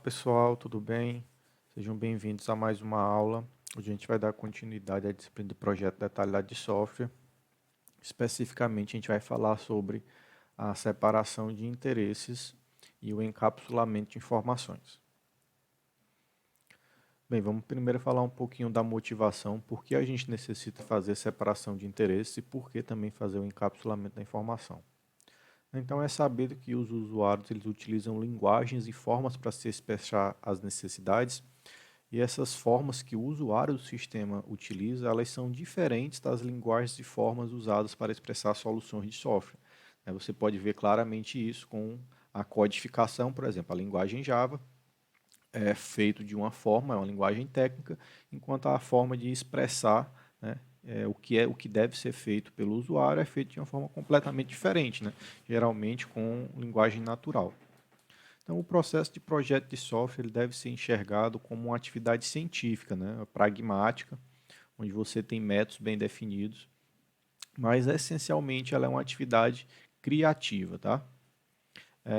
Pessoal, tudo bem? Sejam bem-vindos a mais uma aula. Hoje a gente vai dar continuidade à disciplina de projeto detalhado de software. Especificamente, a gente vai falar sobre a separação de interesses e o encapsulamento de informações. Bem, vamos primeiro falar um pouquinho da motivação, por que a gente necessita fazer separação de interesses e por que também fazer o encapsulamento da informação. Então é sabido que os usuários eles utilizam linguagens e formas para se expressar as necessidades. E essas formas que o usuário do sistema utiliza, elas são diferentes das linguagens e formas usadas para expressar soluções de software. Você pode ver claramente isso com a codificação, por exemplo, a linguagem Java é feita de uma forma, é uma linguagem técnica, enquanto a forma de expressar, né, o que deve ser feito pelo usuário é feito de uma forma completamente diferente, né, geralmente com linguagem natural. Então, o processo de projeto de software ele deve ser enxergado como uma atividade científica, né, pragmática, onde você tem métodos bem definidos, mas essencialmente ela é uma atividade criativa, tá?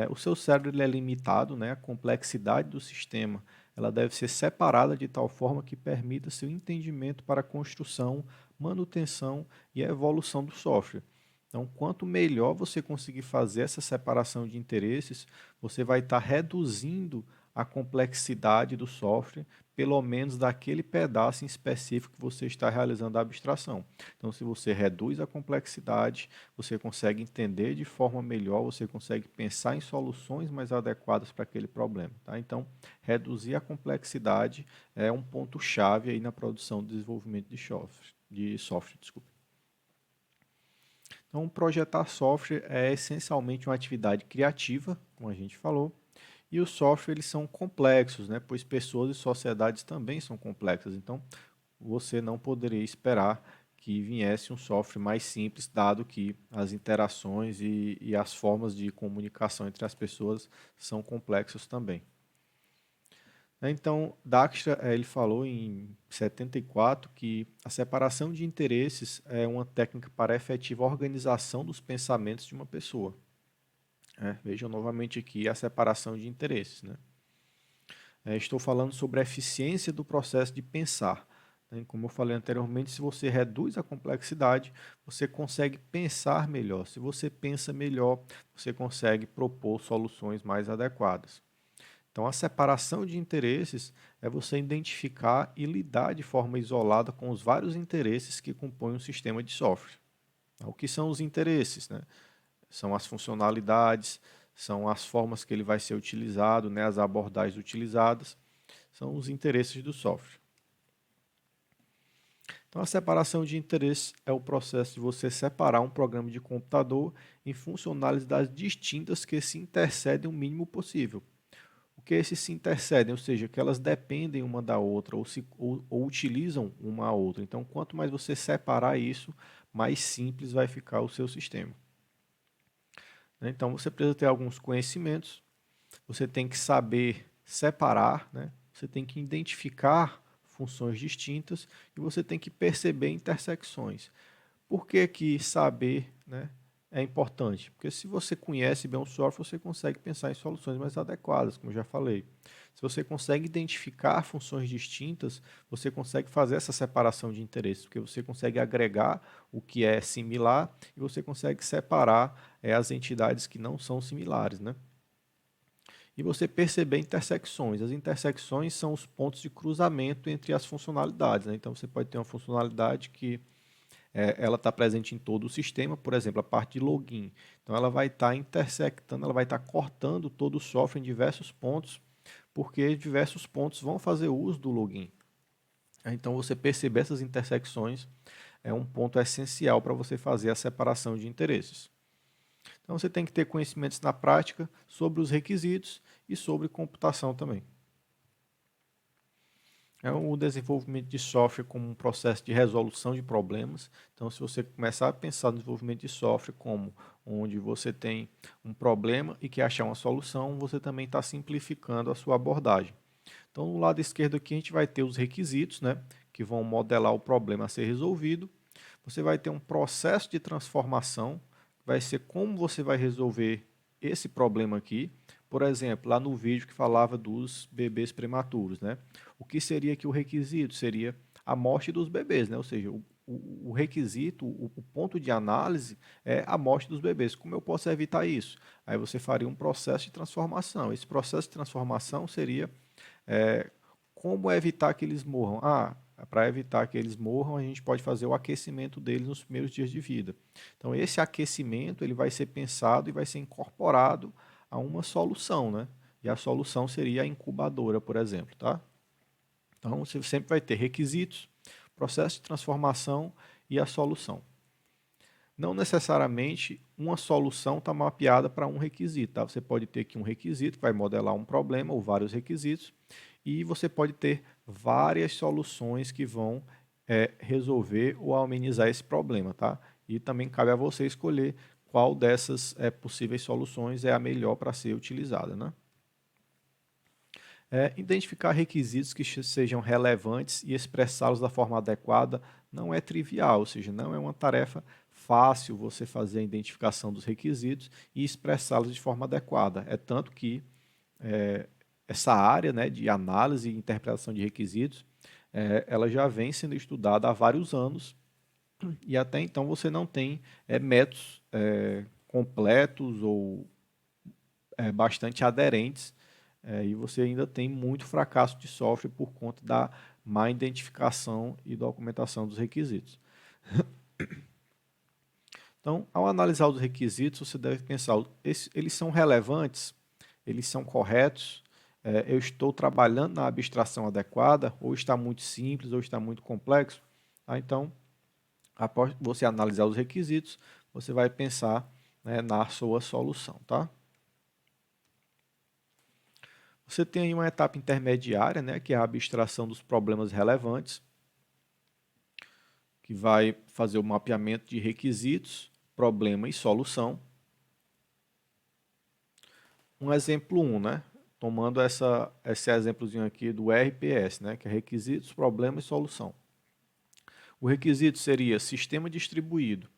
O seu cérebro ele é limitado, né, a complexidade do sistema ela deve ser separada de tal forma que permita seu entendimento para a construção, manutenção e a evolução do software. Então, quanto melhor você conseguir fazer essa separação de interesses, você vai estar reduzindo a complexidade do software, pelo menos daquele pedaço em específico que você está realizando a abstração. Então, se você reduz a complexidade, você consegue entender de forma melhor, você consegue pensar em soluções mais adequadas para aquele problema. Tá? Então, reduzir a complexidade é um ponto-chave aí na produção e desenvolvimento de software. Desculpa. Então, projetar software é essencialmente uma atividade criativa, como a gente falou, e os softwares eles são complexos, né? Pois pessoas e sociedades também são complexas. Então, você não poderia esperar que viesse um software mais simples, dado que as interações e as formas de comunicação entre as pessoas são complexas também. Então, Dijkstra, ele falou em 74 que a separação de interesses é uma técnica para a efetiva organização dos pensamentos de uma pessoa. Vejam novamente aqui a separação de interesses. Né? Estou falando sobre a eficiência do processo de pensar. Né? Como eu falei anteriormente, se você reduz a complexidade, você consegue pensar melhor. Se você pensa melhor, você consegue propor soluções mais adequadas. Então, a separação de interesses é você identificar e lidar de forma isolada com os vários interesses que compõem um sistema de software. O que são os interesses? Né? São as funcionalidades, são as formas que ele vai ser utilizado, né? As abordagens utilizadas, são os interesses do software. Então, a separação de interesses é o processo de você separar um programa de computador em funcionalidades distintas que se intercedem o mínimo possível. O que esses se intercedem, ou seja, que elas dependem uma da outra ou utilizam uma a outra. Então, quanto mais você separar isso, mais simples vai ficar o seu sistema. Então, você precisa ter alguns conhecimentos, você tem que saber separar, né? Você tem que identificar funções distintas e você tem que perceber intersecções. Por que que saber, né, é importante? Porque se você conhece bem o software, você consegue pensar em soluções mais adequadas, como eu já falei. Se você consegue identificar funções distintas, você consegue fazer essa separação de interesses, porque você consegue agregar o que é similar e você consegue separar as entidades que não são similares, né? E você perceber intersecções. As intersecções são os pontos de cruzamento entre as funcionalidades. Né? Então, você pode ter uma funcionalidade que ela está presente em todo o sistema, por exemplo, a parte de login. Então, ela vai estar intersectando, ela vai estar cortando todo o software em diversos pontos, porque diversos pontos vão fazer uso do login. Então, você perceber essas intersecções é um ponto essencial para você fazer a separação de interesses. Então, você tem que ter conhecimentos na prática sobre os requisitos e sobre computação também. O desenvolvimento de software como um processo de resolução de problemas. Então, se você começar a pensar no desenvolvimento de software como onde você tem um problema e quer achar uma solução, você também está simplificando a sua abordagem. Então, no lado esquerdo aqui, a gente vai ter os requisitos, né, que vão modelar o problema a ser resolvido. Você vai ter um processo de transformação, vai ser como você vai resolver esse problema aqui. Por exemplo, lá no vídeo que falava dos bebês prematuros, né? O que seria aqui o requisito? Seria a morte dos bebês, né? Ou seja, o requisito, o ponto de análise é a morte dos bebês. Como eu posso evitar isso? Aí você faria um processo de transformação. Esse processo de transformação seria é, como evitar que eles morram? Para evitar que eles morram, a gente pode fazer o aquecimento deles nos primeiros dias de vida. Então, esse aquecimento ele vai ser pensado e vai ser incorporado a uma solução, né? E a solução seria a incubadora, por exemplo, tá? Então, você sempre vai ter requisitos, processo de transformação e a solução. Não necessariamente uma solução está mapeada para um requisito. Tá? Você pode ter aqui um requisito que vai modelar um problema ou vários requisitos, e você pode ter várias soluções que vão resolver ou amenizar esse problema. Tá? E também cabe a você escolher qual dessas possíveis soluções é a melhor para ser utilizada. Né? Identificar requisitos que sejam relevantes e expressá-los da forma adequada não é trivial, ou seja, não é uma tarefa fácil você fazer a identificação dos requisitos e expressá-los de forma adequada. É tanto que essa área, né, de análise e interpretação de requisitos, ela já vem sendo estudada há vários anos e até então você não tem métodos completos ou bastante aderentes e você ainda tem muito fracasso de software por conta da má identificação e documentação dos requisitos. Então, ao analisar os requisitos, você deve pensar, eles são relevantes, eles são corretos, eu estou trabalhando na abstração adequada, ou está muito simples, ou está muito complexo. Tá? Então, após você analisar os requisitos, você vai pensar, né, na sua solução. Tá? Você tem aí uma etapa intermediária, né, que é a abstração dos problemas relevantes, que vai fazer o mapeamento de requisitos, problema e solução. Um exemplo 1, né? Tomando esse exemplozinho aqui do RPS, né? Que é requisitos, problema e solução. O requisito seria sistema distribuído.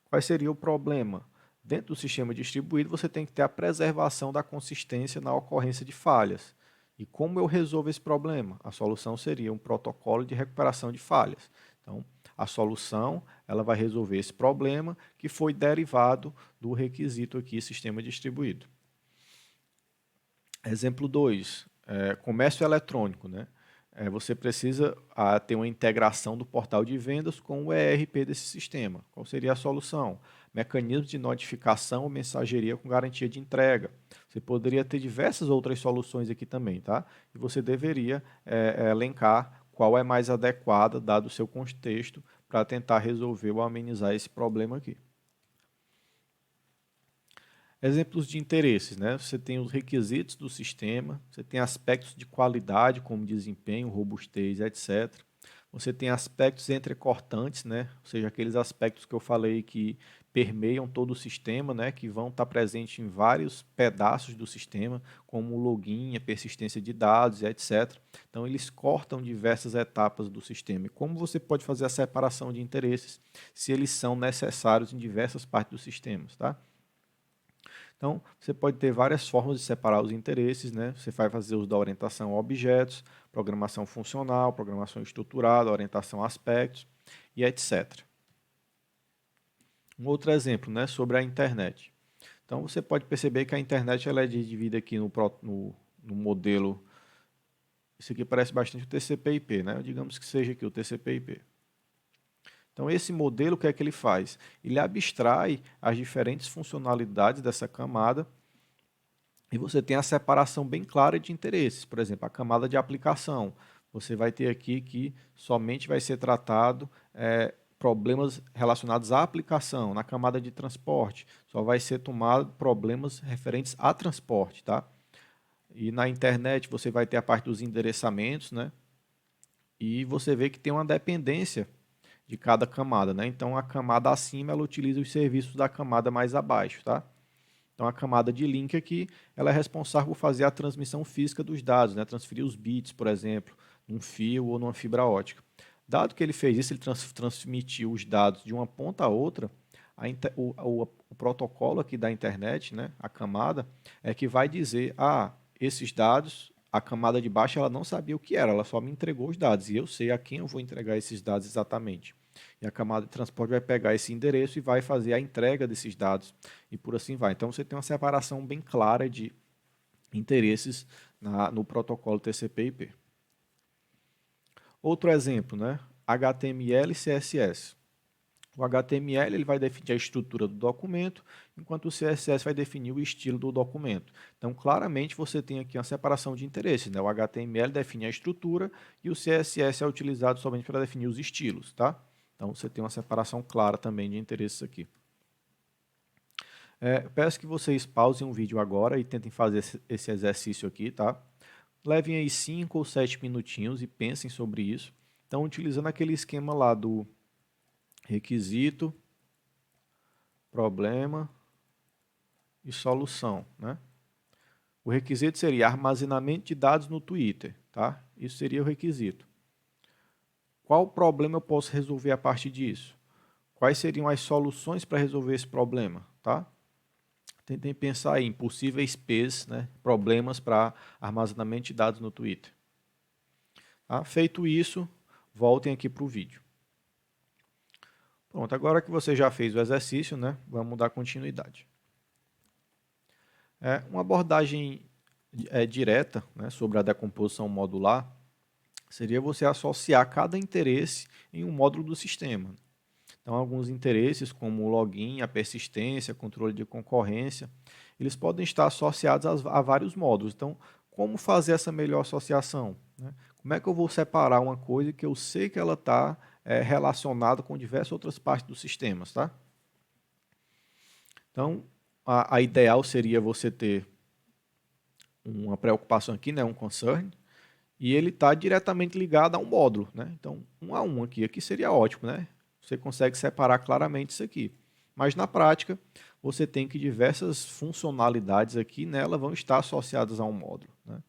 Qual seria o problema? Dentro do sistema distribuído, você tem que ter a preservação da consistência na ocorrência de falhas. E como eu resolvo esse problema? A solução seria um protocolo de recuperação de falhas. Então, a solução ela vai resolver esse problema que foi derivado do requisito aqui, sistema distribuído. Exemplo 2, comércio eletrônico. Né? Você precisa ter uma integração do portal de vendas com o ERP desse sistema. Qual seria a solução? Mecanismos de notificação ou mensageria com garantia de entrega. Você poderia ter diversas outras soluções aqui também, tá? E você deveria elencar qual é mais adequada, dado o seu contexto, para tentar resolver ou amenizar esse problema aqui. Exemplos de interesses, né? Você tem os requisitos do sistema, você tem aspectos de qualidade, como desempenho, robustez, etc. Você tem aspectos entrecortantes, né? Ou seja, aqueles aspectos que eu falei que permeiam todo o sistema, né? Que vão estar presentes em vários pedaços do sistema, como o login, a persistência de dados, etc. Então, eles cortam diversas etapas do sistema. E como você pode fazer a separação de interesses se eles são necessários em diversas partes dos sistemas, tá? Então, você pode ter várias formas de separar os interesses, né? Você vai fazer uso da orientação a objetos, programação funcional, programação estruturada, orientação a aspectos e etc. Um outro exemplo, né, sobre a internet. Então, você pode perceber que a internet ela é dividida aqui no modelo. Isso aqui parece bastante o TCP/IP, né? Digamos que seja aqui o TCP/IP. Então, esse modelo, o que é que ele faz? Ele abstrai as diferentes funcionalidades dessa camada e você tem a separação bem clara de interesses. Por exemplo, a camada de aplicação. Você vai ter aqui que somente vai ser tratado problemas relacionados à aplicação. Na camada de transporte, só vai ser tomado problemas referentes a transporte. Tá? E na internet, você vai ter a parte dos endereçamentos, né? E você vê que tem uma dependência de cada camada, né? Então a camada acima ela utiliza os serviços da camada mais abaixo, tá? Então a camada de link aqui, ela é responsável por fazer a transmissão física dos dados, né? Transferir os bits, por exemplo, num fio ou numa fibra ótica. Dado que ele fez isso, ele transmitiu os dados de uma ponta a outra, o protocolo aqui da internet, né, a camada, é que vai dizer, esses dados, a camada de baixo ela não sabia o que era, ela só me entregou os dados, e eu sei a quem eu vou entregar esses dados exatamente. E a camada de transporte vai pegar esse endereço e vai fazer a entrega desses dados, e por assim vai. Então você tem uma separação bem clara de interesses no protocolo TCP/IP. Outro exemplo, né? HTML e CSS. O HTML ele vai definir a estrutura do documento, enquanto o CSS vai definir o estilo do documento. Então, claramente, você tem aqui uma separação de interesses, né? O HTML define a estrutura e o CSS é utilizado somente para definir os estilos, tá? Então, você tem uma separação clara também de interesses aqui. Peço que vocês pausem o vídeo agora e tentem fazer esse exercício aqui, tá? Levem aí 5 ou 7 minutinhos e pensem sobre isso. Então, utilizando aquele esquema lá do requisito, problema e solução, né? O requisito seria armazenamento de dados no Twitter, tá? Isso seria o requisito. Qual problema eu posso resolver a partir disso? Quais seriam as soluções para resolver esse problema, tá? Tentem pensar aí em possíveis P's, né? Problemas para armazenamento de dados no Twitter. Tá? Feito isso, voltem aqui para o vídeo. Pronto, agora que você já fez o exercício, né? Vamos dar continuidade. Uma abordagem direta, né, sobre a decomposição modular seria você associar cada interesse em um módulo do sistema. Então, alguns interesses, como o login, a persistência, controle de concorrência, eles podem estar associados a vários módulos. Então, como fazer essa melhor associação, né? Como é que eu vou separar uma coisa que eu sei que ela está relacionada com diversas outras partes dos sistemas, tá? Então, a ideal seria você ter uma preocupação aqui, né, um concern, e ele está diretamente ligado a um módulo, né? Então, um a um aqui seria ótimo, né? Você consegue separar claramente isso aqui. Mas na prática, você tem que diversas funcionalidades aqui nela vão estar associadas a um módulo, né?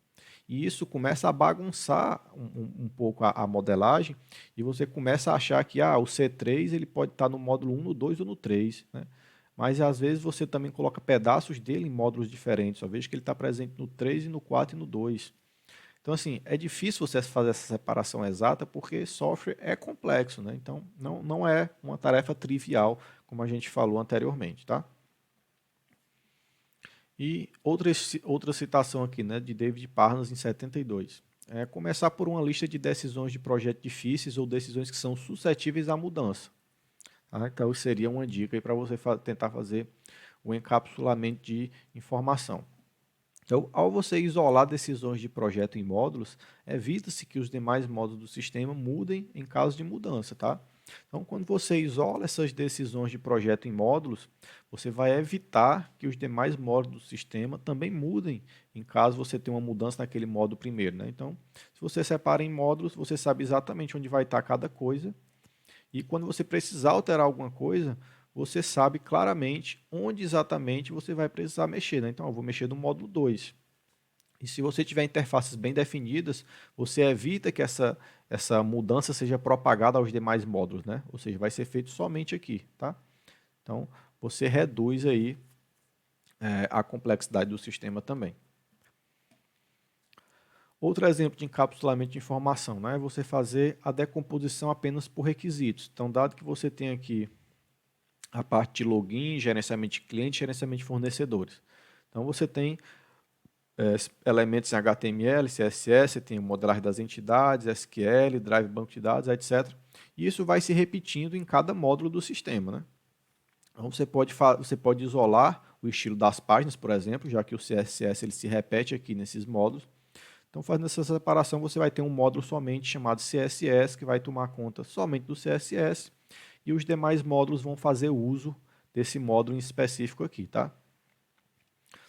E isso começa a bagunçar um pouco a modelagem e você começa a achar que o C3 ele pode estar no módulo 1, no 2 ou no 3, né? Mas às vezes você também coloca pedaços dele em módulos diferentes. Só vejo que ele está presente no 3 e no 4 e no 2. Então, assim, é difícil você fazer essa separação exata porque software é complexo, né? Então, não é uma tarefa trivial, como a gente falou anteriormente, tá? E outra citação aqui, né, de David Parnas, em 72. Começar por uma lista de decisões de projeto difíceis ou decisões que são suscetíveis à mudança. Tá? Então, seria uma dica para você tentar fazer o encapsulamento de informação. Então, ao você isolar decisões de projeto em módulos, evita-se que os demais módulos do sistema mudem em caso de mudança, tá? Então, quando você isola essas decisões de projeto em módulos, você vai evitar que os demais módulos do sistema também mudem em caso você tenha uma mudança naquele módulo primeiro, né? Então, se você separa em módulos, você sabe exatamente onde vai estar cada coisa e quando você precisar alterar alguma coisa, você sabe claramente onde exatamente você vai precisar mexer, né? Então, eu vou mexer no módulo 2. E se você tiver interfaces bem definidas, você evita que essa mudança seja propagada aos demais módulos, né? Ou seja, vai ser feito somente aqui, tá? Então, você reduz aí a complexidade do sistema também. Outro exemplo de encapsulamento de informação, né? É você fazer a decomposição apenas por requisitos. Então, dado que você tem aqui a parte de login, gerenciamento de cliente, gerenciamento de fornecedores. Então, você tem elementos em HTML, CSS, tem modelagem das entidades, SQL, drive banco de dados, etc. E isso vai se repetindo em cada módulo do sistema, né? Então você pode isolar o estilo das páginas, por exemplo, já que o CSS ele se repete aqui nesses módulos. Então, fazendo essa separação, você vai ter um módulo somente chamado CSS, que vai tomar conta somente do CSS, e os demais módulos vão fazer uso desse módulo em específico aqui, tá?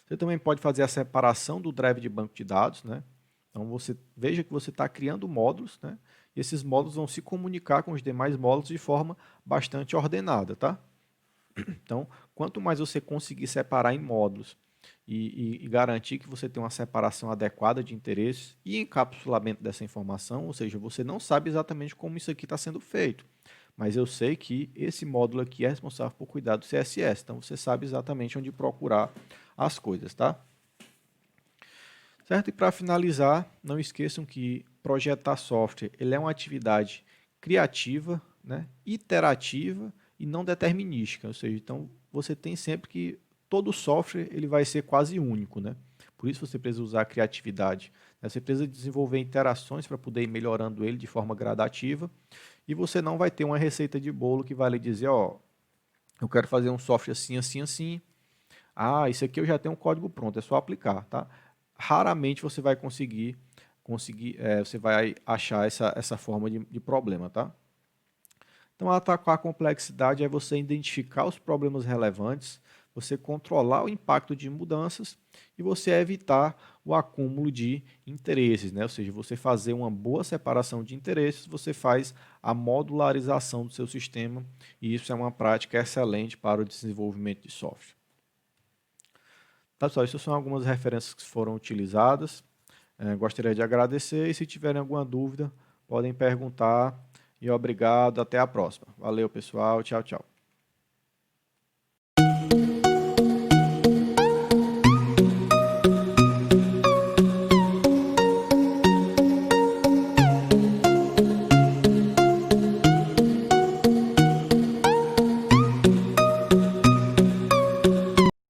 Você também pode fazer a separação do drive de banco de dados, né? Então, você veja que você está criando módulos, né? E esses módulos vão se comunicar com os demais módulos de forma bastante ordenada, tá? Então, quanto mais você conseguir separar em módulos e garantir que você tem uma separação adequada de interesses e encapsulamento dessa informação, ou seja, você não sabe exatamente como isso aqui está sendo feito, mas eu sei que esse módulo aqui é responsável por cuidar do CSS, então você sabe exatamente onde procurar as coisas, tá? Certo? E para finalizar, não esqueçam que projetar software ele é uma atividade criativa, né, iterativa e não determinística, ou seja, então você tem sempre que todo software ele vai ser quase único, né? Por isso você precisa usar a criatividade, né? Você precisa desenvolver interações para poder ir melhorando ele de forma gradativa e você não vai ter uma receita de bolo que vai lhe dizer, ó, eu quero fazer um software assim, assim, assim. Ah, isso aqui eu já tenho um código pronto, é só aplicar, tá? Raramente você vai você vai achar essa forma de problema, tá? Então, atacar a complexidade é você identificar os problemas relevantes, você controlar o impacto de mudanças e você evitar o acúmulo de interesses, né? Ou seja, você fazer uma boa separação de interesses, você faz a modularização do seu sistema e isso é uma prática excelente para o desenvolvimento de software. Tá, pessoal, essas são algumas referências que foram utilizadas. Gostaria de agradecer e se tiverem alguma dúvida, podem perguntar. E obrigado, até a próxima. Valeu, pessoal. Tchau, tchau.